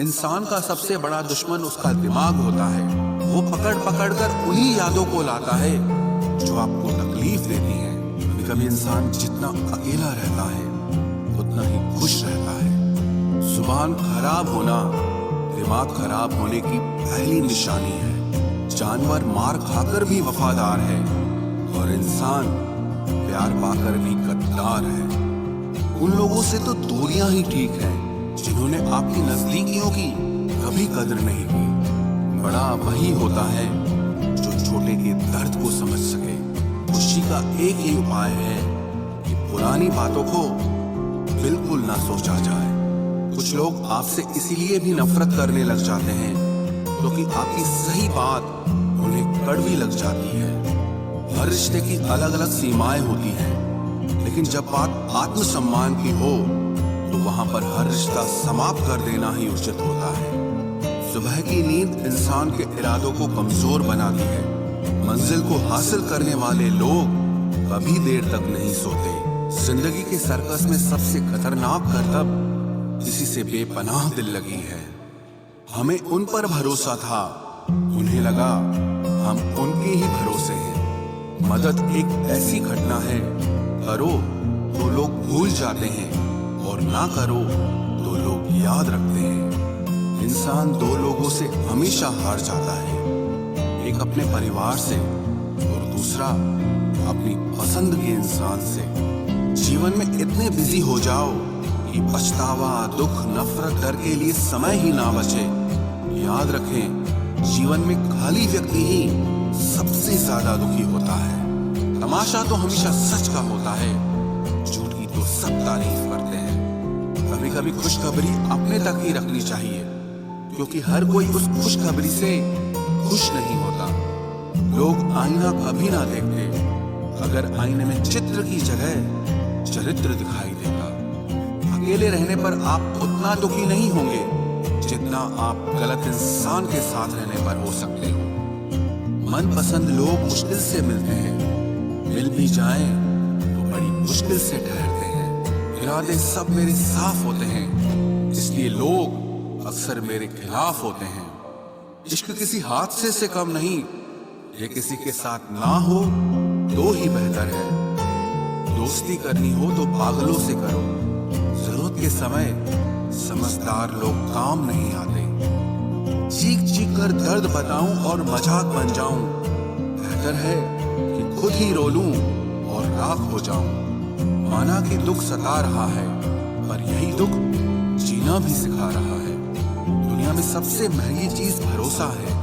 इंसान का सबसे बड़ा दुश्मन उसका दिमाग होता है। वो पकड़ पकड़ कर उन्हीं यादों को लाता है जो आपको तकलीफ देती हैं। कभी कभी इंसान जितना अकेला रहता है उतना ही खुश रहता है। जुबान खराब होना दिमाग खराब होने की पहली निशानी है। जानवर मार खाकर भी वफादार है और इंसान प्यार पाकर भी गद्दार है। उन लोगों से तो दूरियां ही ठीक है जिन्होंने आपकी नजदीकियों की कभी कदर नहीं की। बड़ा वही होता है जो छोटे के दर्द को समझ सके। खुशी का एक ही उपाय है कि पुरानी बातों को बिल्कुल ना सोचा जाए। कुछ लोग आपसे इसीलिए भी नफरत करने लग जाते हैं क्योंकि आपकी सही बात उन्हें कड़वी लग जाती है। हर रिश्ते की अलग अलग सीमाएं होती हैं, लेकिन जब बात आत्मसम्मान की हो तो वहां पर हर रिश्ता समाप्त कर देना ही उचित होता है। सुबह की नींद इंसान के इरादों को कमजोर बनाती है। मंजिल को हासिल करने वाले लोग कभी देर तक नहीं सोते। जिंदगी के सर्कस में सबसे खतरनाक करतब किसी से बेपनाह दिल लगी है। हमें उन पर भरोसा था, उन्हें लगा हम उनके ही भरोसे हैं। मदद एक ऐसी घटना है, करो तो लोग भूल जाते हैं और ना करो तो लोग याद रखते हैं। इंसान दो लोगों से हमेशा हार जाता है, एक अपने परिवार से और दूसरा अपनी पसंद के इंसान से। जीवन में इतने बिजी हो जाओ कि पछतावा, दुख, नफरत, डर के लिए समय ही ना बचे। याद रखें, जीवन में खाली व्यक्ति ही सबसे ज्यादा दुखी होता है। तमाशा तो हमेशा सच का होता है, झूठ की तो सब तारीफ करते हैं। कभी कभी खुशखबरी अपने तक ही रखनी चाहिए क्योंकि हर कोई उस खुशखबरी से खुश नहीं होता। लोग आईना कभी ना देखते, अगर आईने में चित्र की जगह चरित्र दिखाई देगा। अकेले रहने पर आप उतना दुखी नहीं होंगे जितना आप गलत इंसान के साथ रहने पर हो सकते हो। मनपसंद लोग मुश्किल से मिलते हैं, मिल भी जाएं तो बड़ी मुश्किल से ठहरते हैं। इरादे सब मेरे साफ होते हैं, इसलिए लोग अक्सर मेरे खिलाफ होते हैं। इश्क किसी हादसे से कम नहीं, ये किसी के साथ ना हो तो ही बेहतर है। दोस्ती करनी हो तो पागलों से करो, जरूरत के समय समझदार लोग काम नहीं आते। चीख चीख कर दर्द बताऊं और मजाक बन जाऊं, बेहतर है कि खुद ही रो लूं और राख हो जाऊं। माना कि दुख सता रहा है, पर यही दुख जीना भी सिखा रहा है। दुनिया में सबसे महंगी चीज भरोसा है,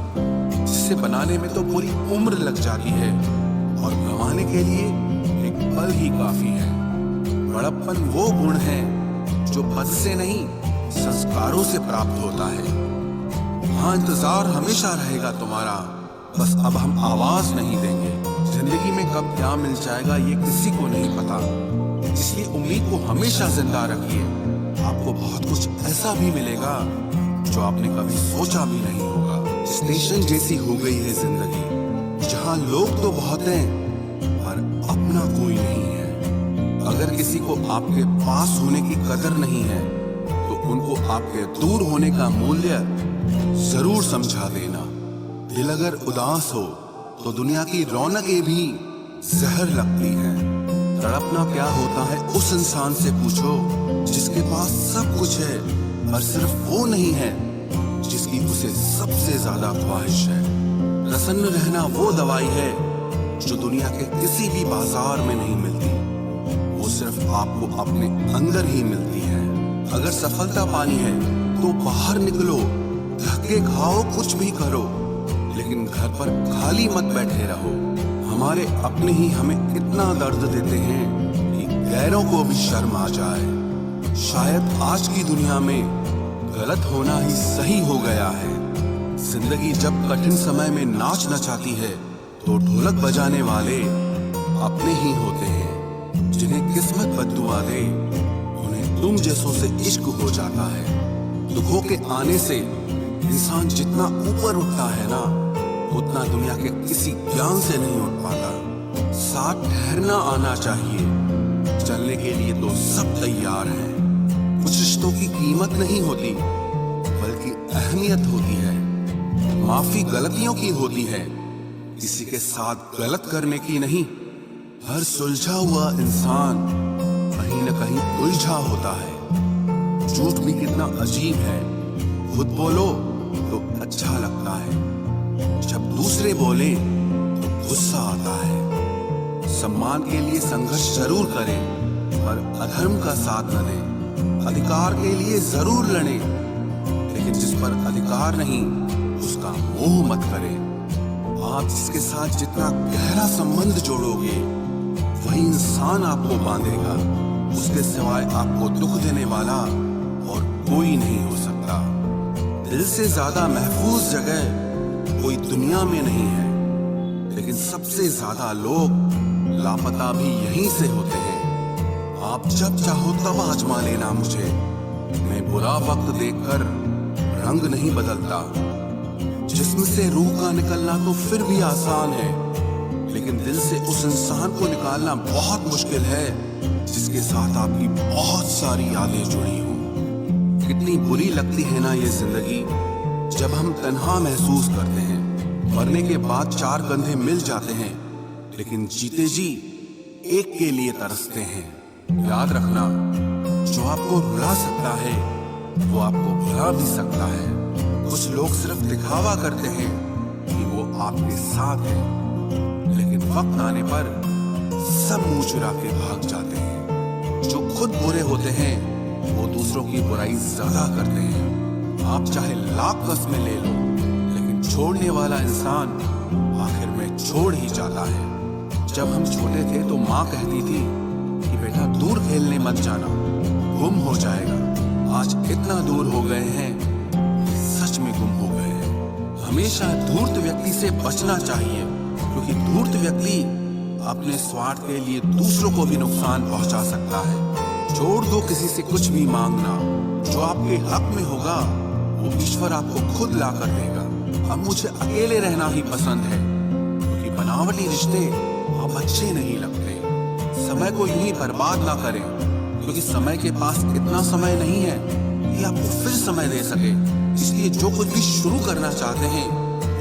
जिसे बनाने में तो पूरी उम्र लग जाती है और गंवाने के लिए एक पल ही काफी है। बड़प्पन वो गुण है जो पद से नहीं संस्कारों से प्राप्त होता है। हाँ, इंतजार हमेशा रहेगा तुम्हारा, बस अब हम आवाज नहीं देंगे। जिंदगी में कब क्या मिल जाएगा ये किसी को नहीं पता, इसलिए उम्मीद को हमेशा जिंदा रखिए। आपको बहुत कुछ ऐसा भी मिलेगा जो आपने कभी सोचा भी नहीं होगा। स्टेशन जैसी हो गई है जिंदगी, जहाँ लोग तो बहुत हैं पर अपना कोई नहीं है। अगर किसी को आपके पास होने की कदर नहीं है तो उनको आपके दूर होने का मूल्य जरूर समझा देना। दिल अगर उदास हो तो दुनिया की रौनकें भी जहर लगती हैं। तड़पना क्या होता है उस इंसान से पूछो जिसके पास सब कुछ है, पर सिर्फ वो नहीं है जिसकी उसे सबसे ज्यादा ख्वाहिश है। प्रसन्न रहना वो दवाई है जो दुनिया के किसी भी बाजार में नहीं मिलती, वो सिर्फ आपको अपने अंदर ही मिलती है। अगर सफलता पानी है तो बाहर निकलो, धक्के खाओ, कुछ भी करो, लेकिन घर पर खाली मत बैठे रहो। हमारे अपने ही हमें इतना दर्द देते हैं कि गैरों को भी शर्म आ जाए। शायद आज की दुनिया में गलत होना ही सही हो गया है। जिंदगी जब कठिन समय में नाच नचाती है तो ढोलक बजाने वाले अपने ही होते हैं। जिन्हें किस्मत बद्दुआ दे उन्हें तुम जैसों से इश्क हो जाता है। दुखों के आने से इंसान जितना ऊपर उठता है ना, उतना दुनिया के किसी ज्ञान से नहीं उठ पाता। साथ ठहरना आना चाहिए, चलने के लिए तो सब तैयार हैं। कुछ रिश्तों की कीमत नहीं होती बल्कि अहमियत होती है। माफी गलतियों की होती है, किसी के साथ गलत करने की नहीं। हर सुलझा हुआ इंसान कहीं न कहीं उलझा होता है। झूठ भी कितना अजीब है, खुद बोलो तो अच्छा लगता है, जब दूसरे बोले तो गुस्सा आता है। सम्मान के लिए संघर्ष जरूर करें, पर अधर्म का साथ न दें। अधिकार के लिए जरूर लड़ें, लेकिन जिस पर अधिकार नहीं उसका मोह मत करें। आप जिसके साथ जितना गहरा संबंध जोड़ोगे वही इंसान आपको बांधेगा। उसके सिवाय आपको दुख देने वाला और कोई नहीं हो सकता। दिल से ज्यादा महफूज जगह कोई दुनिया में नहीं है, लेकिन सबसे ज्यादा लोग लापता भी यहीं से होते हैं। आप जब चाहो तब आजमा लेना मुझे, मैं बुरा वक्त देखकर रंग नहीं बदलता। जिस्म से रूह का निकलना तो फिर भी आसान है, लेकिन दिल से उस इंसान को निकालना बहुत मुश्किल है जिसके साथ आपकी बहुत सारी यादें जुड़ी हों। कितनी बुरी लगती है ना ये जिंदगी, जब हम तन्हा महसूस करते हैं। मरने के बाद चार कंधे मिल जाते हैं, लेकिन जीते जी एक के लिए तरसते हैं। याद रखना, जो आपको रुला सकता है वो आपको भुला भी सकता है। कुछ लोग सिर्फ दिखावा करते हैं कि वो आपके साथ हैं, लेकिन वक्त आने पर सब मुंह चुरा के भाग जाते हैं। जो खुद बुरे होते हैं वो दूसरों की बुराई ज्यादा करते हैं। आप चाहे लाख कस्में ले लो, लेकिन छोड़ने वाला इंसान आखिर में छोड़ ही जाता है। जब हम छोटे थे तो माँ कहती थी कि बेटा दूर खेलने मत जाना, गुम हो जाएगा। आज इतना दूर हो गए हैं, सच में गुम हो गए हैं। हमेशा धूर्त व्यक्ति से बचना चाहिए, क्योंकि धूर्त व्यक्ति अपने स्वार्थ के लिए दूसरों को भी नुकसान पहुंचा सकता है। छोड़ दो किसी से कुछ भी मांगना, जो आपके हक में होगा वो ईश्वर आपको खुद ला कर देगा। अब मुझे अकेले रहना ही पसंद है, क्योंकि बनावटी रिश्ते अब अच्छे नहीं लगते। समय को यूं ही बर्बाद ना करें, क्योंकि समय के पास इतना समय नहीं है कि आपको फिर समय दे सके। इसलिए जो कुछ भी शुरू करना चाहते हैं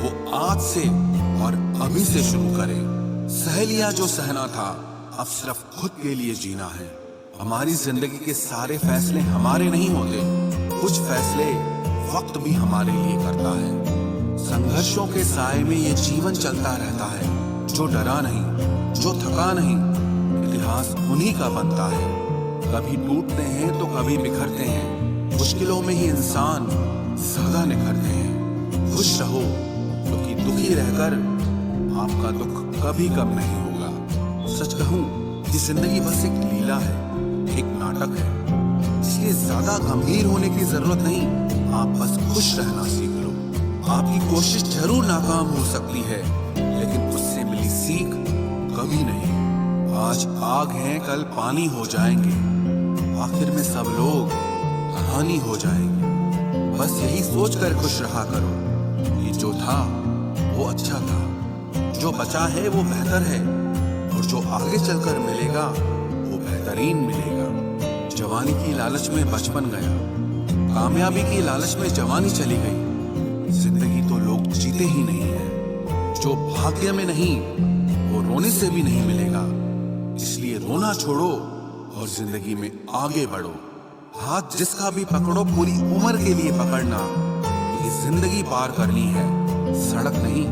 वो आज से और अभी से शुरू करें। सह लिया जो सहना था, अब सिर्फ खुद के लिए जीना है। हमारी जिंदगी के सारे फैसले हमारे नहीं होते, कुछ फैसले वक्त भी हमारे लिए करता है। संघर्षों के साए में ये जीवन चलता रहता है। जो डरा नहीं, जो थका नहीं, इतिहास उन्हीं का बनता है। कभी टूटते हैं तो कभी बिखरते हैं, मुश्किलों में ही इंसान ज्यादा निखरते हैं। खुश रहो, क्योंकि दुखी रहकर आपका दुख कभी कम नहीं होगा। सच कहूं, ये जिंदगी बस एक लीला है, एक नाटक है, इसलिए ज्यादा गंभीर होने की जरूरत नहीं। आप बस खुश रहना सीख लो। आपकी कोशिश जरूर नाकाम हो सकती है, लेकिन उससे मिली सीख कभी नहीं। आज आग है, कल पानी हो जाएंगे, आखिर में सब लोग कहानी हो जाएंगे। बस यही सोचकर खुश रहा करो कि जो था वो अच्छा था, जो बचा है वो बेहतर है, और जो आगे चलकर मिलेगा वो बेहतरीन मिलेगा। जवानी की लालच में बचपन गया, कामयाबी की लालच में जवानी चली गई। जिंदगी तो लोग जीते ही नहीं है। जो भाग्य में नहीं वो रोने से भी नहीं मिलेगा। इसलिए रोना छोड़ो और जिंदगी में आगे बढ़ो। हाथ जिसका भी पकड़ो पूरी उम्र के लिए पकड़ना, क्योंकि जिंदगी पार करनी है, सड़क नहीं।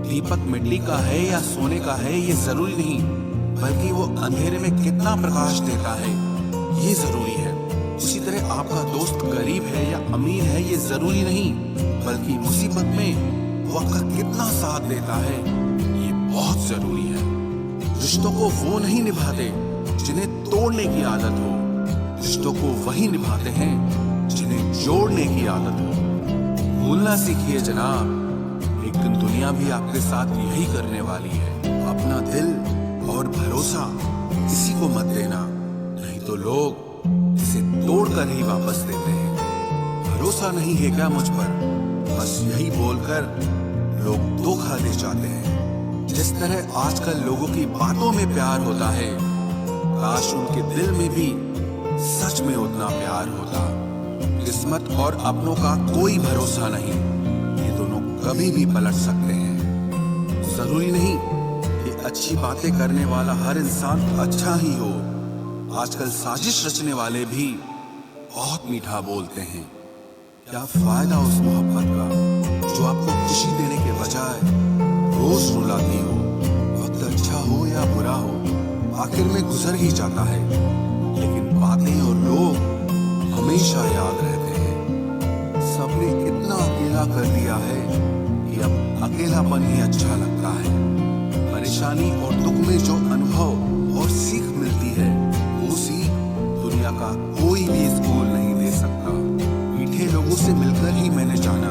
दीपक मिट्टी का है या सोने का है ये जरूरी नहीं, बल्कि वो अंधेरे में कितना प्रकाश देता है ये जरूरी है। उसी तरह आपका दोस्त गरीब है या अमीर है ये जरूरी नहीं, बल्कि मुसीबत में वो आपका कितना साथ देता है ये बहुत जरूरी है। रिश्तों को वो नहीं निभाते जिन्हें तोड़ने की आदत हो, रिश्तों को वही निभाते हैं जिन्हें जोड़ने की आदत हो। भूलना सीखिए जनाब, एक दिन दुनिया भी आपके साथ यही करने वाली है। अपना दिल और भरोसा किसी को मत देना, नहीं तो लोग इसे तोड़कर ही वापस देते हैं। भरोसा नहीं है क्या मुझ पर, बस यही बोलकर लोग धोखा दे जाते हैं। जिस तरह आजकल लोगों की बातों में प्यार होता है, काश उनके दिल में भी सच में उतना प्यार होता। किस्मत और अपनों का कोई भरोसा नहीं, ये दोनों कभी भी पलट सकते हैं। जरूरी नहीं कि अच्छी बातें करने वाला हर इंसान अच्छा ही हो। आजकल साजिश रचने वाले भी बहुत मीठा बोलते हैं। क्या फायदा उस मोहब्बत का जो आपको खुशी देने के बजाय रोज रुलाती हो। वक्त अच्छा हो या बुरा हो, आखिर में गुजर ही जाता है, लेकिन बातें और लोग हमेशा याद रहते हैं। सबने इतना अकेला कर दिया है कि अब अकेलापन ही अच्छा लगता है। परेशानी और दुख में जो अनुभव और सीख मिलती है, वो सीख दुनिया का कोई भी स्कूल नहीं दे सकता। मीठे लोगों से मिलकर ही मैंने जाना